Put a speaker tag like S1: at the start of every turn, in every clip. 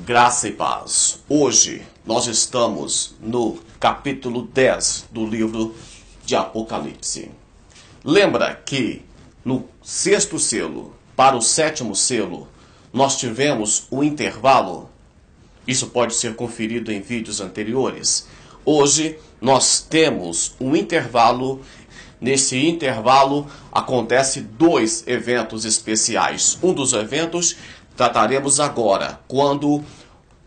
S1: Graça e paz. Hoje nós estamos no capítulo 10 do livro de Apocalipse. Lembra que no sexto selo para o sétimo selo nós tivemos um intervalo? Isso pode ser conferido em vídeos anteriores. Hoje nós temos um intervalo. Nesse intervalo acontece dois eventos especiais. Um dos eventos trataremos agora, quando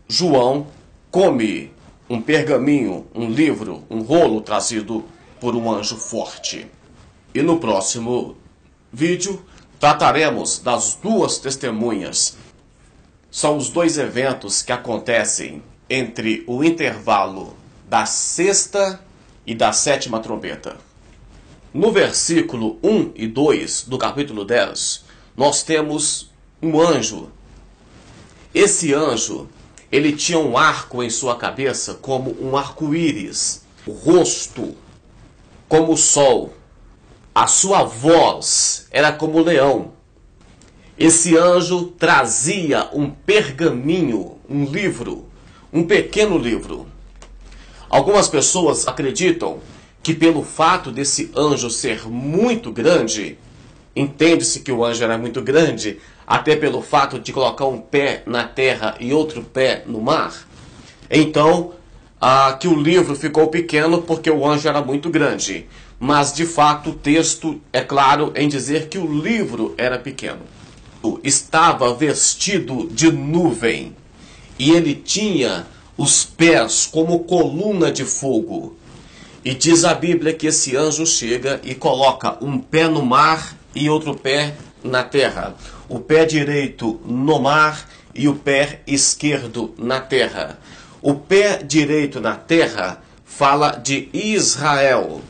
S1: João come um pergaminho, um livro, um rolo trazido por um anjo forte. E no próximo vídeo trataremos das duas testemunhas. São os dois eventos que acontecem entre o intervalo da sexta e da sétima trombeta. No versículo 1 e 2 do capítulo 10, nós temos um anjo. Esse anjo, ele tinha um arco em sua cabeça como um arco-íris, o rosto como o sol, a sua voz era como o leão. Esse anjo trazia um pergaminho, um livro, um pequeno livro. Algumas pessoas acreditam que pelo fato desse anjo ser muito grande, entende-se que o anjo era muito grande, até pelo fato de colocar um pé na terra e outro pé no mar, então que o livro ficou pequeno porque o anjo era muito grande. Mas de fato o texto é claro em dizer que o livro era pequeno. Estava vestido de nuvem e ele tinha os pés como coluna de fogo. E diz a Bíblia que esse anjo chega e coloca um pé no mar e outro pé na terra. O pé direito no mar e o pé esquerdo na terra. O pé direito na terra fala de Israel.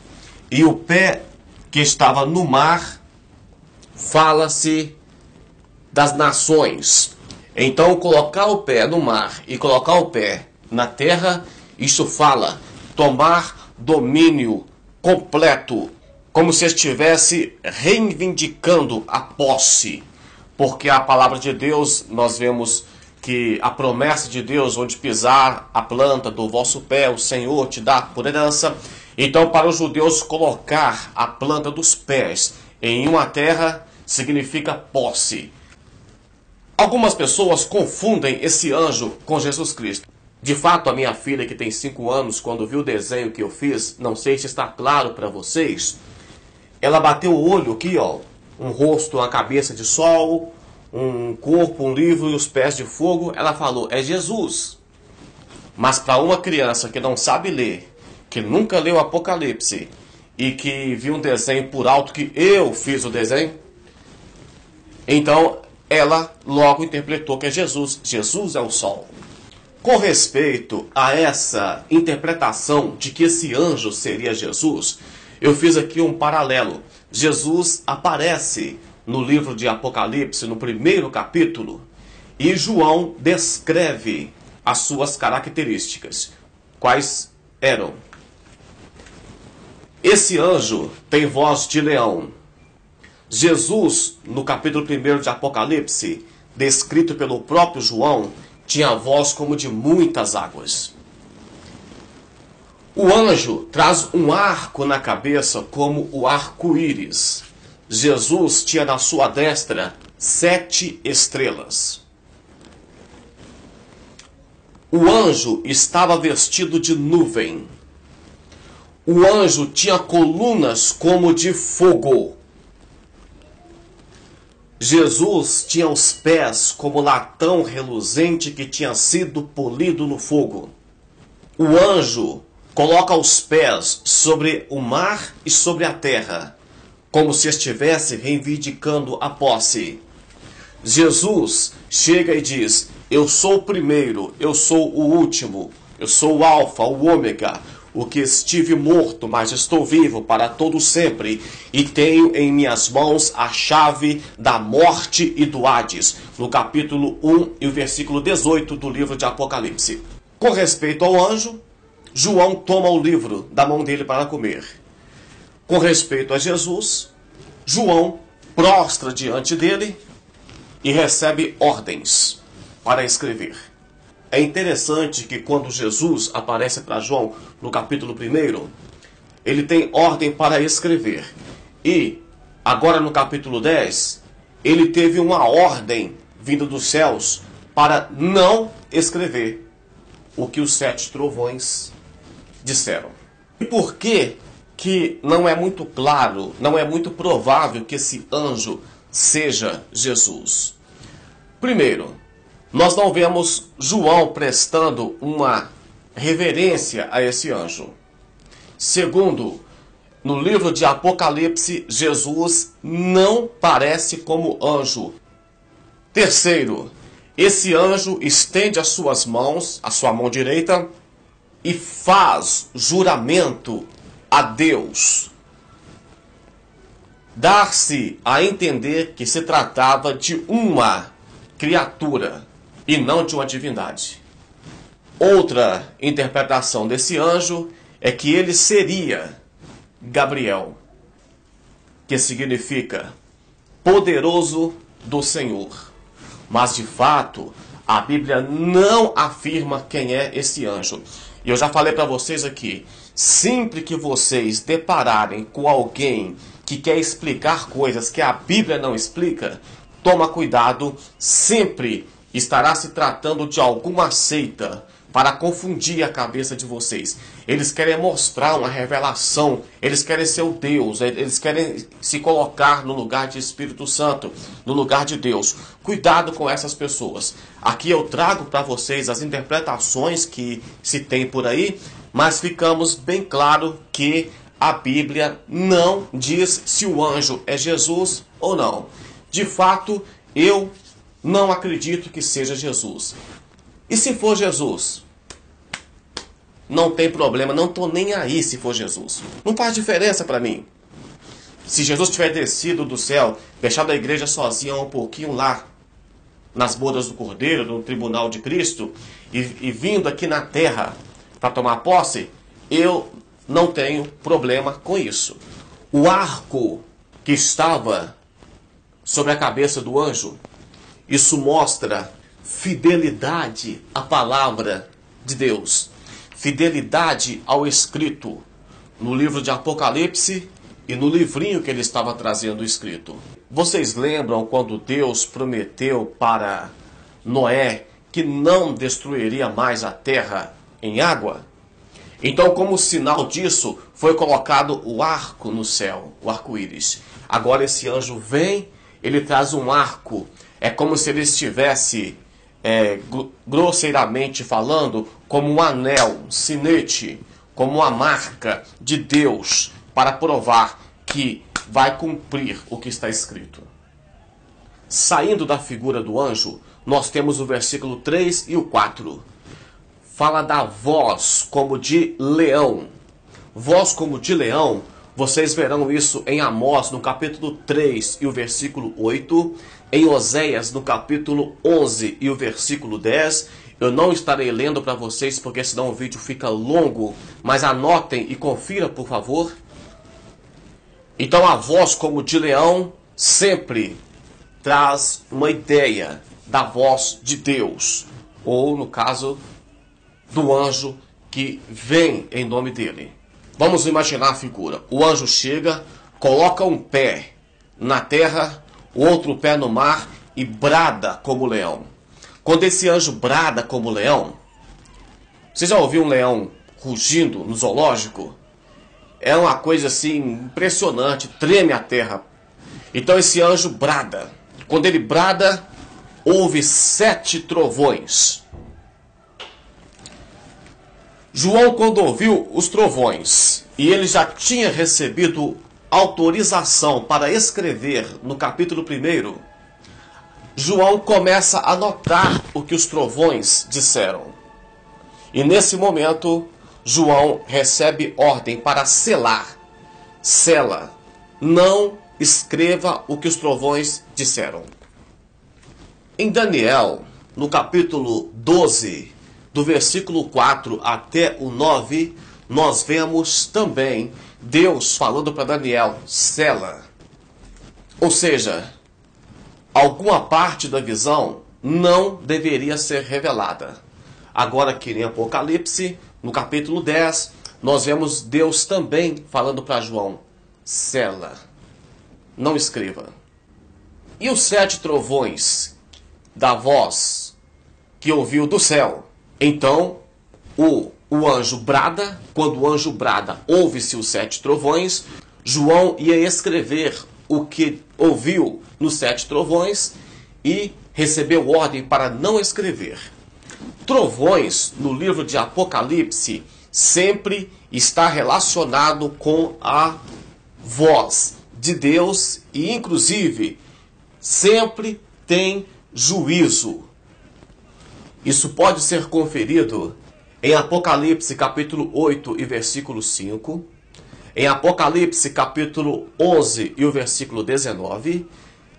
S1: E o pé que estava no mar fala-se das nações. Então, colocar o pé no mar e colocar o pé na terra, isso fala tomar domínio completo, como se estivesse reivindicando a posse. Porque a palavra de Deus, nós vemos que a promessa de Deus, onde pisar a planta do vosso pé, o Senhor te dá por herança. Então, para os judeus, colocar a planta dos pés em uma terra significa posse. Algumas pessoas confundem esse anjo com Jesus Cristo. De fato, a minha filha, que tem 5 anos, quando viu o desenho que eu fiz, não sei se está claro para vocês, ela bateu o olho aqui, ó, um rosto, uma cabeça de sol, um corpo, um livro e os pés de fogo. Ela falou, é Jesus. Mas para uma criança que não sabe ler, que nunca leu Apocalipse e que viu um desenho por alto, que eu fiz o desenho, então ela logo interpretou que é Jesus. Jesus é o sol. Com respeito a essa interpretação de que esse anjo seria Jesus, eu fiz aqui um paralelo. Jesus aparece no livro de Apocalipse, no primeiro capítulo, e João descreve as suas características. Quais eram? Esse anjo tem voz de leão. Jesus, no capítulo 1 de Apocalipse, descrito pelo próprio João, tinha voz como de muitas águas. O anjo traz um arco na cabeça como o arco-íris. Jesus tinha na sua destra 7 estrelas. O anjo estava vestido de nuvem. O anjo tinha colunas como de fogo. Jesus tinha os pés como latão reluzente que tinha sido polido no fogo. O anjo coloca os pés sobre o mar e sobre a terra, como se estivesse reivindicando a posse. Jesus chega e diz, eu sou o primeiro, eu sou o último, eu sou o alfa, o ômega, o que estive morto, mas estou vivo para todo sempre, e tenho em minhas mãos a chave da morte e do Hades, no capítulo 1 e o versículo 18 do livro de Apocalipse. Com respeito ao anjo, João toma o livro da mão dele para comer. Com respeito a Jesus, João prostra diante dele e recebe ordens para escrever. é interessante que quando Jesus aparece para João no capítulo 1, ele tem ordem para escrever. E agora no capítulo 10, ele teve uma ordem vinda dos céus para não escrever o que os 7 trovões disseram. E por que não é muito claro, não é muito provável que esse anjo seja Jesus? Primeiro, nós não vemos João prestando uma reverência a esse anjo. Segundo, no livro de Apocalipse, Jesus não parece como anjo. Terceiro, esse anjo estende as suas mãos, a sua mão direita, e faz juramento a Deus. Dar-se a entender que se tratava de uma criatura e não de uma divindade. Outra interpretação desse anjo é que ele seria Gabriel, que significa poderoso do Senhor. Mas de fato, a Bíblia não afirma quem é esse anjo. E eu já falei para vocês aqui, sempre que vocês depararem com alguém que quer explicar coisas que a Bíblia não explica, toma cuidado, sempre estará se tratando de alguma seita para confundir a cabeça de vocês. Eles querem mostrar uma revelação, eles querem ser o Deus, eles querem se colocar no lugar de Espírito Santo, no lugar de Deus. Cuidado com essas pessoas. Aqui eu trago para vocês as interpretações que se tem por aí, mas ficamos bem claro que a Bíblia não diz se o anjo é Jesus ou não. De fato, eu não acredito que seja Jesus. E se for Jesus? Não tem problema, não estou nem aí se for Jesus. Não faz diferença para mim. Se Jesus tiver descido do céu, deixado a igreja sozinha um pouquinho lá, nas bodas do Cordeiro, no tribunal de Cristo, e vindo aqui na terra para tomar posse, eu não tenho problema com isso. O arco que estava sobre a cabeça do anjo, isso mostra fidelidade à palavra de Deus, fidelidade ao escrito, no livro de Apocalipse e no livrinho que ele estava trazendo escrito. Vocês lembram quando Deus prometeu para Noé que não destruiria mais a terra em água? Então, como sinal disso, foi colocado o arco no céu, o arco-íris. Agora esse anjo vem, ele traz um arco. É como se ele estivesse, grosseiramente falando, como um anel, um sinete, como uma marca de Deus para provar que vai cumprir o que está escrito. Saindo da figura do anjo, nós temos o versículo 3 e o 4. Fala da voz como de leão. Voz como de leão, vocês verão isso em Amós, no capítulo 3 e o versículo 8. Em Oséias, no capítulo 11 e o versículo 10. Eu não estarei lendo para vocês, porque senão o vídeo fica longo. Mas anotem e confira, por favor. Então a voz como de leão sempre traz uma ideia da voz de Deus. Ou, no caso, do anjo que vem em nome dele. Vamos imaginar a figura. O anjo chega, coloca um pé na terra, o outro pé no mar e brada como leão. Quando esse anjo brada como leão, você já ouviu um leão rugindo no zoológico? É uma coisa assim impressionante, treme a terra. Então esse anjo brada. Quando ele brada, houve 7 trovões. João, quando ouviu os trovões, e ele já tinha recebido autorização para escrever no capítulo 1, João começa a notar o que os trovões disseram. E nesse momento, João recebe ordem para selar. Sela. Não escreva o que os trovões disseram. Em Daniel, no capítulo 12, do versículo 4 até o 9, nós vemos também Deus falando para Daniel, sela. Ou seja, alguma parte da visão não deveria ser revelada. Agora aqui em Apocalipse, no capítulo 10, nós vemos Deus também falando para João: sela, não escreva. E os 7 trovões da voz que ouviu do céu. Então o anjo brada. Quando o anjo brada, ouve-se os 7 trovões. João ia escrever o que ouviu nos 7 trovões e recebeu ordem para não escrever. Trovões, no livro de Apocalipse, sempre está relacionado com a voz de Deus e, inclusive, sempre tem juízo. Isso pode ser conferido em Apocalipse capítulo 8 e versículo 5, em Apocalipse capítulo 11 e o versículo 19,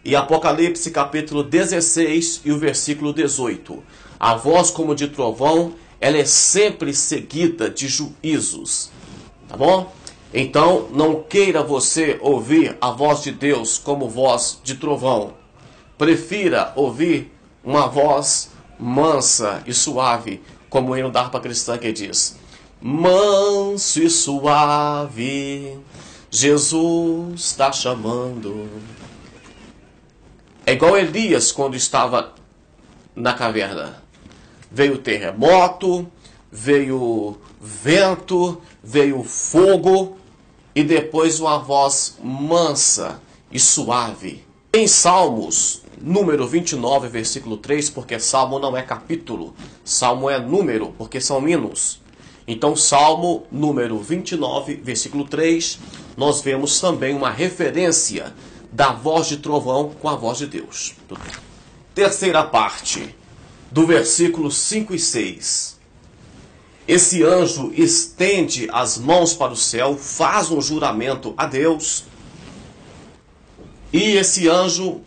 S1: e Apocalipse capítulo 16 e o versículo 18. A voz como de trovão, ela é sempre seguida de juízos, tá bom? Então, não queira você ouvir a voz de Deus como voz de trovão. Prefira ouvir uma voz mansa e suave, como o hino da harpa cristã que diz: manso e suave, Jesus está chamando. É igual Elias quando estava na caverna. Veio terremoto, veio vento, veio fogo e depois uma voz mansa e suave. Em Salmos, número 29, versículo 3, porque Salmo não é capítulo, Salmo é número, porque são hinos. Então, Salmo número 29, versículo 3, nós vemos também uma referência da voz de trovão com a voz de Deus. Terceira parte, do versículo 5 e 6. Esse anjo estende as mãos para o céu, faz um juramento a Deus, e esse anjo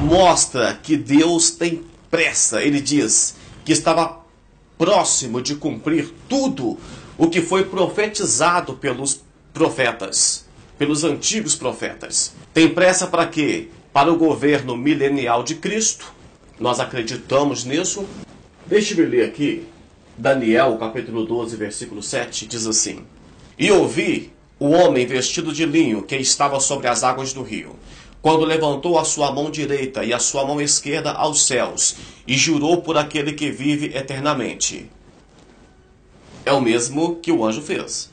S1: mostra que Deus tem pressa. Ele diz que estava próximo de cumprir tudo o que foi profetizado pelos profetas, pelos antigos profetas. Tem pressa para quê? Para o governo milenial de Cristo. Nós acreditamos nisso. Deixe-me ler aqui. Daniel, capítulo 12, versículo 7, diz assim: e ouvi o homem vestido de linho que estava sobre as águas do rio, quando levantou a sua mão direita e a sua mão esquerda aos céus, e jurou por aquele que vive eternamente. É o mesmo que o anjo fez.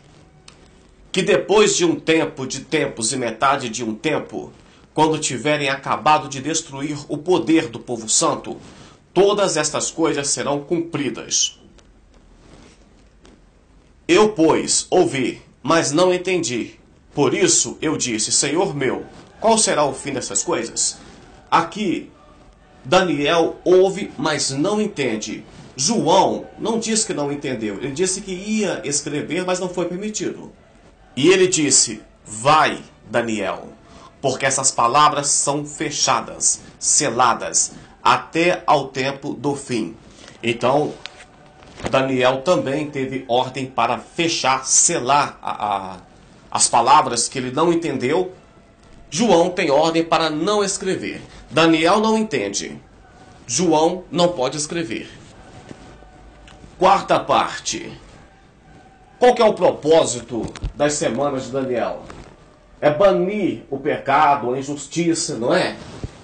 S1: Que depois de um tempo, de tempos e metade de um tempo, quando tiverem acabado de destruir o poder do povo santo, todas estas coisas serão cumpridas. Eu, pois, ouvi, mas não entendi. Por isso eu disse: Senhor meu, qual será o fim dessas coisas? Aqui, Daniel ouve, mas não entende. João não diz que não entendeu. Ele disse que ia escrever, mas não foi permitido. E ele disse: vai, Daniel, porque essas palavras são fechadas, seladas, até ao tempo do fim. Então, Daniel também teve ordem para fechar, selar as palavras que ele não entendeu. João tem ordem para não escrever. Daniel não entende. João não pode escrever. Quarta parte. Qual que é o propósito das semanas de Daniel? É banir o pecado, a injustiça, não é?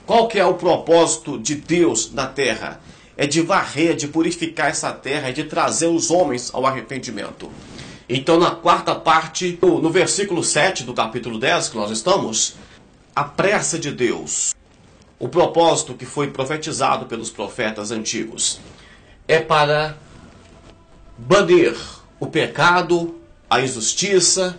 S1: Qual que é o propósito de Deus na terra? É de varrer, de purificar essa terra e de trazer os homens ao arrependimento. Então, na quarta parte, no versículo 7 do capítulo 10, que nós estamos, a pressa de Deus, o propósito que foi profetizado pelos profetas antigos, é para banir o pecado, a injustiça,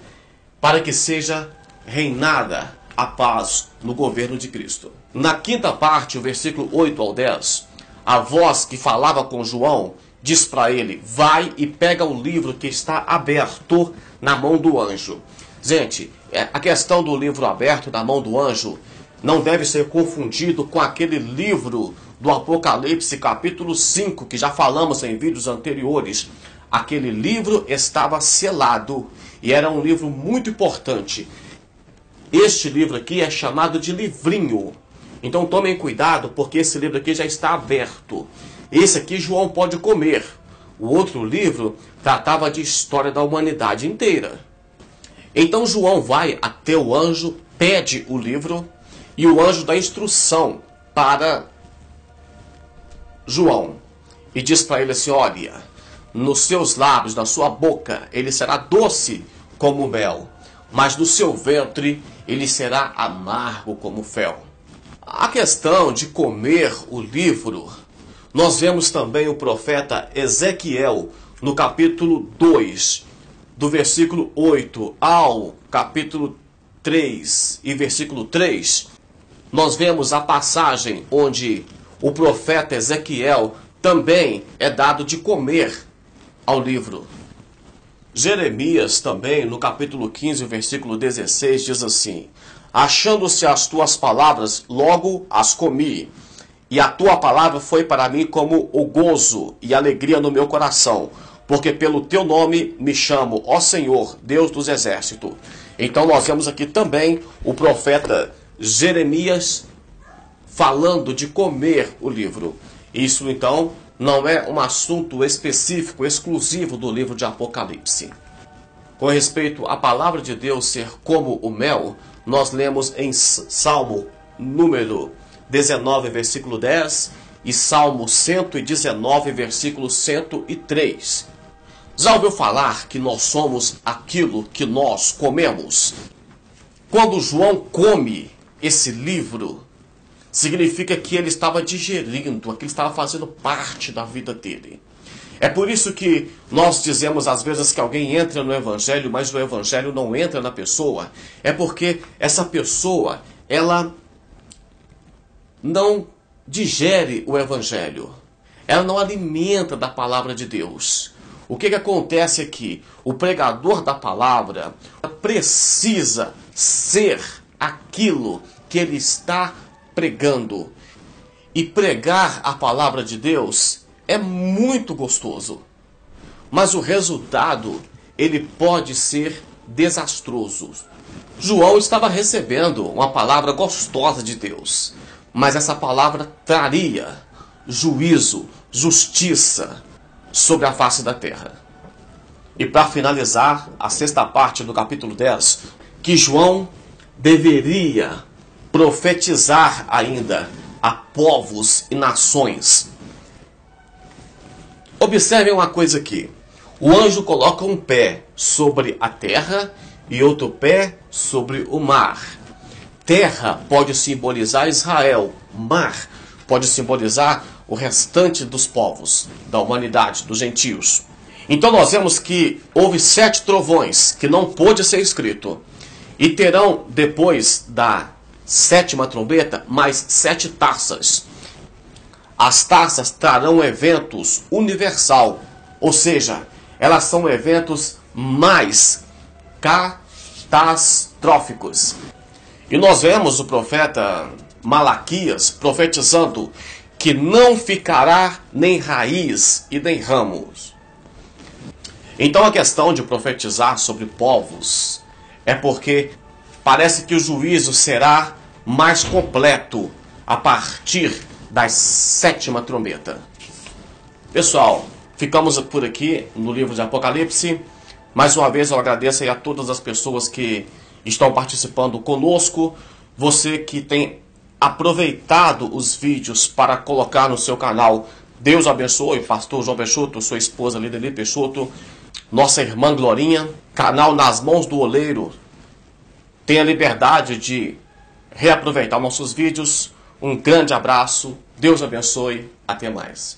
S1: para que seja reinada a paz no governo de Cristo. Na quinta parte, o versículo 8 ao 10, a voz que falava com João diz para ele: vai e pega o livro que está aberto na mão do anjo. Gente, a questão do livro aberto na mão do anjo não deve ser confundido com aquele livro do Apocalipse capítulo 5, que já falamos em vídeos anteriores. Aquele livro estava selado e era um livro muito importante. Este livro aqui é chamado de livrinho. Então tomem cuidado, porque esse livro aqui já está aberto. Esse aqui João pode comer. O outro livro tratava de história da humanidade inteira. Então João vai até o anjo, pede o livro, e o anjo dá instrução para João. E diz para ele assim: olha, nos seus lábios, na sua boca, ele será doce como mel, mas no seu ventre ele será amargo como fel. A questão de comer o livro, nós vemos também o profeta Ezequiel, no capítulo 2, do versículo 8 ao capítulo 3 e versículo 3, nós vemos a passagem onde o profeta Ezequiel também é dado de comer ao livro. Jeremias também, no capítulo 15, versículo 16, diz assim: achando-se as tuas palavras, logo as comi, e a tua palavra foi para mim como o gozo e alegria no meu coração, porque pelo teu nome me chamo, ó Senhor, Deus dos exércitos. Então nós vemos aqui também o profeta Jeremias falando de comer o livro. Isso então não é um assunto específico, exclusivo do livro de Apocalipse. Com respeito à palavra de Deus ser como o mel, nós lemos em Salmo número 19, versículo 10, e Salmo 119, versículo 103. Já ouviu falar que nós somos aquilo que nós comemos? Quando João come esse livro, significa que ele estava digerindo, aquilo estava fazendo parte da vida dele. É por isso que nós dizemos às vezes que alguém entra no Evangelho, mas o Evangelho não entra na pessoa. É porque essa pessoa, ela não digere o Evangelho. Ela não alimenta da palavra de Deus. O que acontece aqui? O pregador da palavra precisa ser aquilo que ele está pregando. E pregar a palavra de Deus é muito gostoso. Mas o resultado, ele pode ser desastroso. João estava recebendo uma palavra gostosa de Deus, mas essa palavra traria juízo, justiça sobre a face da terra. E para finalizar, a sexta parte do capítulo 10, que João deveria profetizar ainda a povos e nações. Observem uma coisa aqui. O anjo coloca um pé sobre a terra e outro pé sobre o mar. Terra pode simbolizar Israel. Mar pode simbolizar o restante dos povos, da humanidade, dos gentios. Então nós vemos que houve 7 trovões, que não pôde ser escrito. E terão, depois da 7ª trombeta, mais 7 taças. As taças trarão eventos universal, ou seja, elas são eventos mais catastróficos. E nós vemos o profeta Malaquias profetizando que não ficará nem raiz e nem ramos. Então a questão de profetizar sobre povos é porque parece que o juízo será mais completo a partir da 7ª trombeta. Pessoal, ficamos por aqui no livro de Apocalipse. Mais uma vez eu agradeço aí a todas as pessoas que estão participando conosco. Você que tem aproveitado os vídeos para colocar no seu canal. Deus abençoe, pastor João Peixoto, sua esposa Lideli Peixoto, nossa irmã Glorinha. Canal Nas Mãos do Oleiro. Tenha liberdade de reaproveitar nossos vídeos. Um grande abraço, Deus abençoe, até mais.